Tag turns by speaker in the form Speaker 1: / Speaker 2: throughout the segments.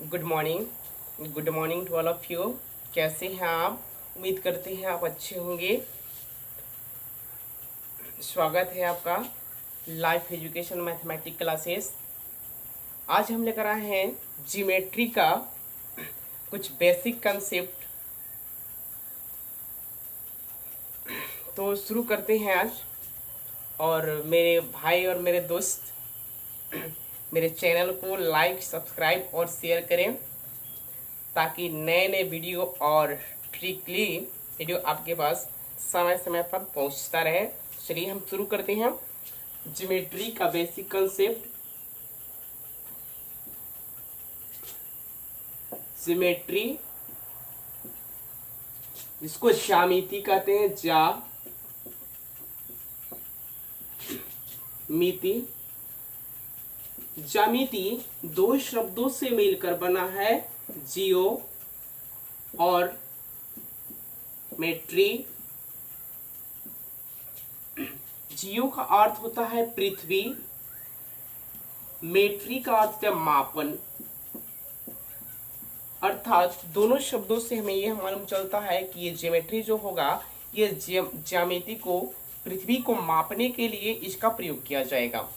Speaker 1: Good morning to all of you. कैसे हैं आप? उम्मीद करते हैं आप अच्छे होंगे। स्वागत है आपका लाइफ एजुकेशन मैथमेटिक्स क्लासेस। आज हम लेकर आए हैं ज्योमेट्री का कुछ बेसिक कंसेप्ट। तो शुरू करते हैं आज। और मेरे भाई और मेरे दोस्त मेरे चैनल को लाइक, सब्सक्राइब और शेयर करें ताकि नए नए वीडियो और ट्रिकली वीडियो आपके पास समय समय पर पहुंचता रहे। चलिए हम शुरू करते हैं ज्योमेट्री का बेसिक कंसेप्ट। ज्योमेट्री जिसको ज्यामिति कहते हैं, ज्यामिति दो शब्दों से मिलकर बना है, जियो और मेट्री। जियो का अर्थ होता है पृथ्वी, मेट्री का अर्थ है मापन। अर्थात दोनों शब्दों से हमें यह मालूम चलता है कि ये ज्योमेट्री जो होगा, ये ज्यामिति को, पृथ्वी को मापने के लिए इसका प्रयोग किया जाएगा।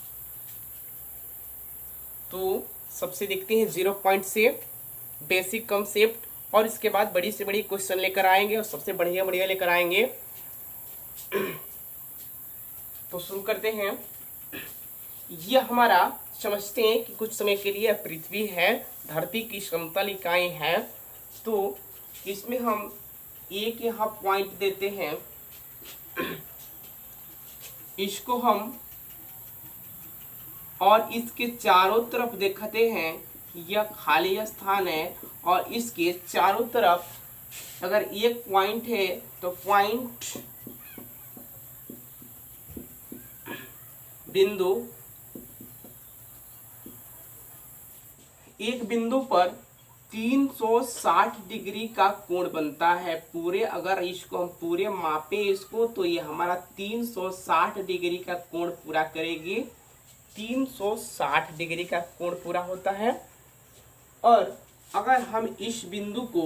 Speaker 1: तो सबसे देखते हैं 0 पॉइंट से बेसिक कंसेप्ट, और इसके बाद बड़ी से बड़ी क्वेश्चन लेकर आएंगे और सबसे बढ़िया बढ़िया लेकर आएंगे। तो शुरू करते हैं। यह हमारा समझते हैं कि कुछ समय के लिए पृथ्वी है, धरती की समतल इकाई है। तो इसमें हम एक यहाँ पॉइंट देते हैं, इसको हम, और इसके चारों तरफ देखते हैं यह खाली स्थान है, और इसके चारों तरफ अगर एक पॉइंट है तो पॉइंट बिंदु, एक बिंदु पर 360 डिग्री का कोण बनता है। पूरे अगर इसको हम पूरे मापे इसको, तो ये हमारा 360 डिग्री का कोण पूरा करेगी। 360 डिग्री का कोण पूरा होता है। और अगर हम इस बिंदु को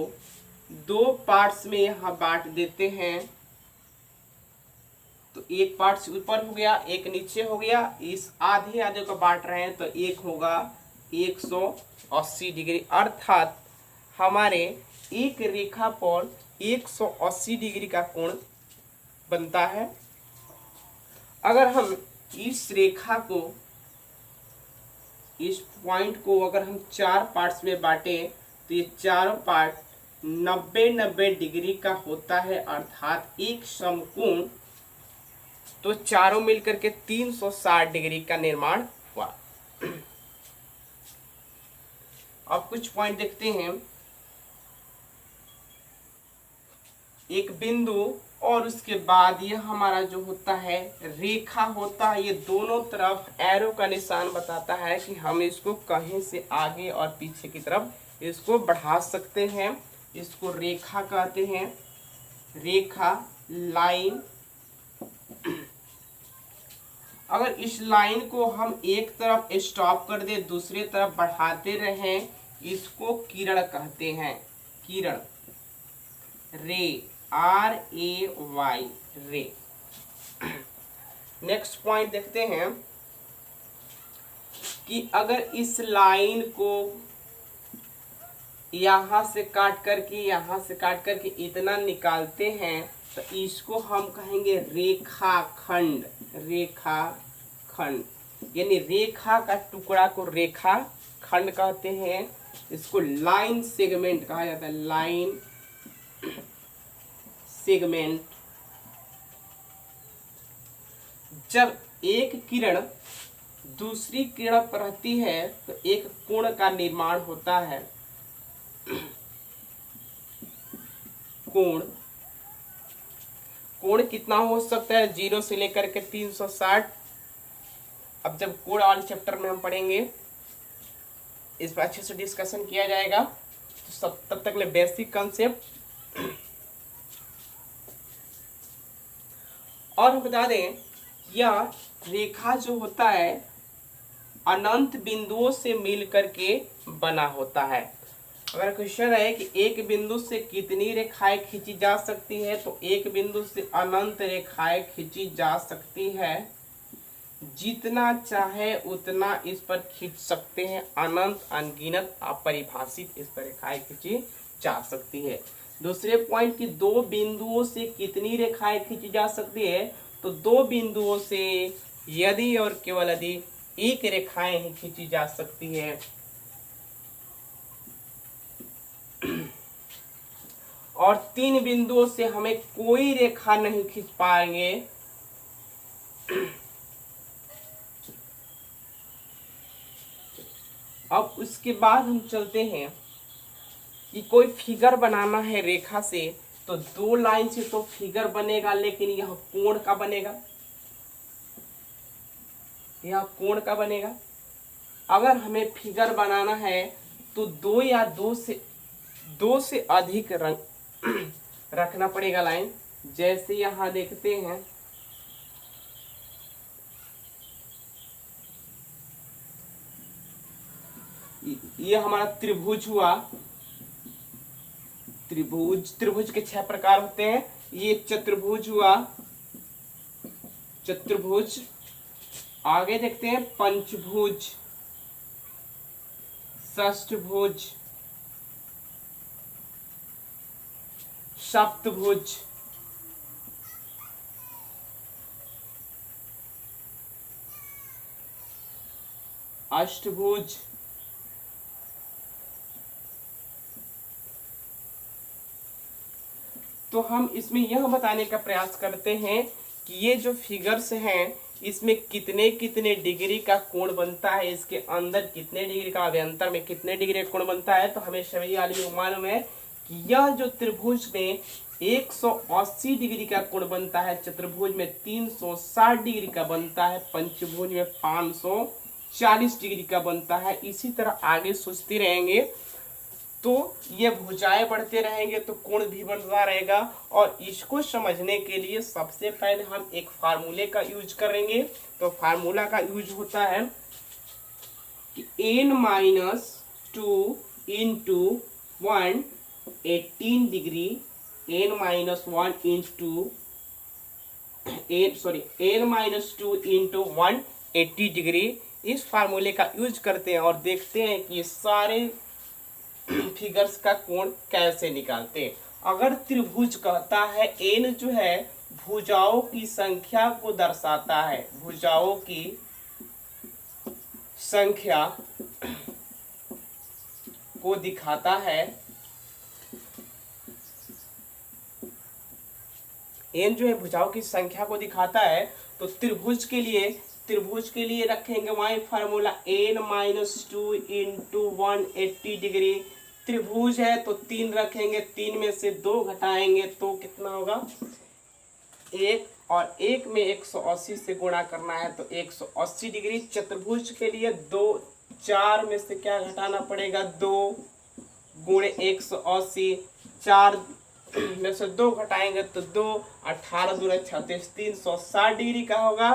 Speaker 1: दो पार्ट्स में यहाँ बांट देते हैं, तो एक पार्ट ऊपर हो गया, एक नीचे हो गया। इस आधे आधे को बांट रहे हैं तो एक होगा 180 डिग्री। अर्थात हमारे एक रेखा पर 180 डिग्री का कोण बनता है। अगर हम इस रेखा को, इस पॉइंट को अगर हम 4 पार्ट्स में बांटे, तो ये चारों पार्ट 90-90 डिग्री का होता है, अर्थात एक समकोण। तो चारों मिलकर के 360 डिग्री का निर्माण हुआ। अब कुछ पॉइंट देखते हैं। एक बिंदु और उसके बाद यह हमारा जो होता है रेखा होता है, ये दोनों तरफ एरो का निशान बताता है कि हम इसको कहीं से आगे और पीछे की तरफ इसको बढ़ा सकते हैं। इसको रेखा कहते हैं, रेखा, लाइन। अगर इस लाइन को हम एक तरफ स्टॉप कर दे, दूसरी तरफ बढ़ाते रहें, इसको किरण कहते हैं, किरण, रे, RAY, रे। नेक्स्ट पॉइंट देखते हैं कि अगर इस लाइन को यहां से काट करके इतना निकालते हैं, तो इसको हम कहेंगे रेखाखंड, रेखाखंड। यानी रेखा का टुकड़ा को रेखाखंड कहते हैं। इसको लाइन सेगमेंट कहा जाता है, लाइन सेगमेंट। जब एक किरण दूसरी किरण पर रहती है तो एक कोण का निर्माण होता है। कोण कितना हो सकता है? 0 से लेकर के 360। अब जब कोण वाले चैप्टर में हम पढ़ेंगे, इस पर अच्छे से डिस्कशन किया जाएगा। तो सब तब तक ले बेसिक कंसेप्ट। और हम बता दें, यह रेखा जो होता है अनंत बिंदुओं से मिल करके बना होता है। अगर क्वेश्चन है कि एक बिंदु से कितनी रेखाएं खींची जा सकती है, तो एक बिंदु से अनंत रेखाएं खींची जा सकती है। जितना चाहे उतना इस पर खींच सकते हैं, अनंत अनगिनत अपरिभाषित इस पर रेखाएं खींची जा सकती है। दूसरे पॉइंट की दो बिंदुओं से कितनी रेखाएं खींची जा सकती है, तो दो बिंदुओं से यदि और केवल यदि एक रेखाएं ही खींची जा सकती है। और तीन बिंदुओं से हमें कोई रेखा नहीं खींच पाएंगे। अब उसके बाद हम चलते हैं कि कोई फिगर बनाना है रेखा से, तो दो लाइन से तो फिगर बनेगा, लेकिन यह कोण का बनेगा, यह कोण का बनेगा। अगर हमें फिगर बनाना है तो दो या दो से अधिक रंग रखना पड़ेगा लाइन। जैसे यहां देखते हैं, ये हमारा त्रिभुज हुआ। त्रिभुज के 6 प्रकार होते हैं। ये चतुर्भुज हुआ, चतुर्भुज। आगे देखते हैं पंचभुज, षष्ठभुज, सप्तभुज, अष्टभुज, तो हम इसमें यह बताने का प्रयास करते हैं कि ये जो फिगर्स हैं, इसमें कितने कितने डिग्री का कोण बनता है, इसके अंदर कितने डिग्री का, अभ्यंतर में कितने डिग्री का कोण बनता है। तो हमें सभी आदमी को मालूम है कि यह जो त्रिभुज में 180 डिग्री का कोण बनता है, चतुर्भुज में 360 डिग्री का बनता है, पंचभुज में 540 डिग्री का बनता है। इसी तरह आगे सोचते रहेंगे तो ये भुजाएं बढ़ते रहेंगे तो कोण भी बढ़ता रहेगा। और इसको समझने के लिए सबसे पहले हम एक फार्मूले का यूज करेंगे। तो फार्मूला का यूज होता है कि n-2 into 118 degree, n-1 into into 180 degree. इस फार्मूले का यूज करते हैं और देखते हैं कि सारे फिगर्स का कोण कैसे निकालते हैं। अगर त्रिभुज कहता है, n जो है भुजाओं की संख्या को दर्शाता है, भुजाओं की संख्या को दिखाता है। n जो है भुजाओं की संख्या को दिखाता है। तो त्रिभुज के लिए रखेंगे वही फार्मूला n-2 इंटू 180 डिग्री। त्रिभुज है तो 3 रखेंगे, 3 में से 2 घटाएंगे तो कितना होगा 1, और 1 में 180 से गुणा करना है तो 180 डिग्री। चतुर्भुज के लिए 2, 4 में से क्या घटाना पड़ेगा 2 गुणे 180, 4 में से 2 घटाएंगे तो 2, 18 दूनी 36, 360 डिग्री का होगा।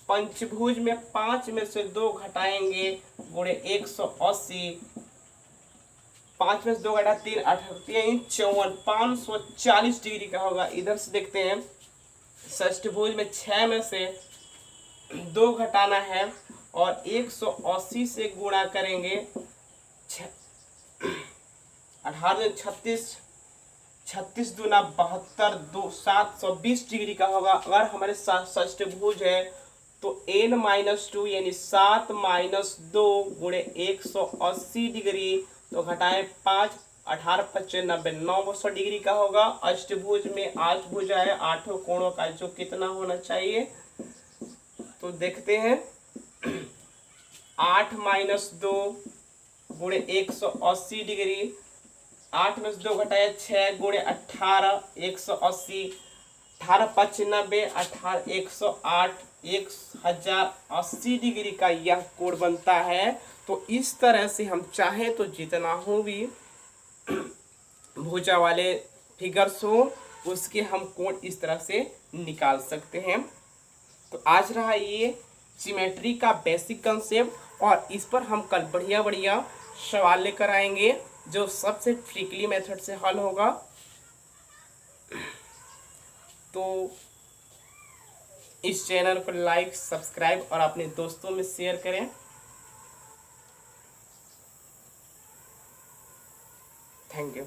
Speaker 1: पंचभुज में 5 में से 2 घटाएंगे गुणे 180, 5 में से 2 घटा 3, 3 54, 540 डिग्री का होगा। इधर से देखते हैं षष्ठभुज में 6 में से 2 घटाना है और 180 से गुणा करेंगे, 18 36, 36 दूना 72, 720 डिग्री का होगा। अगर हमारे षष्ठभुज है तो n-2 यानी 7-2 गुणे 180 डिग्री, तो घटाएं 5, 18 25 90, 900 डिग्री का होगा। अष्टभुज में 8 भुजा है, 8 कोणों का जो कितना होना चाहिए तो देखते हैं 8-2 गुणे 180 डिग्री, 8 में से 2 घटाया 6 गुणे 18, 180, 18 5 90, 18 108, 1080 डिग्री का यह कोण बनता है। तो इस तरह से हम चाहें तो जितना हो भी भुजा वाले फिगर्स हो उसके हम कोण इस तरह से निकाल सकते हैं। तो आज रहा ये सिमेट्री का बेसिक कंसेप्ट, और इस पर हम कल बढ़िया बढ़िया सवाल लेकर आएंगे। जो सबसे ट्रिकली मेथड से हल होगा। तो इस चैनल को लाइक, सब्सक्राइब और अपने दोस्तों में शेयर करें। Thank you.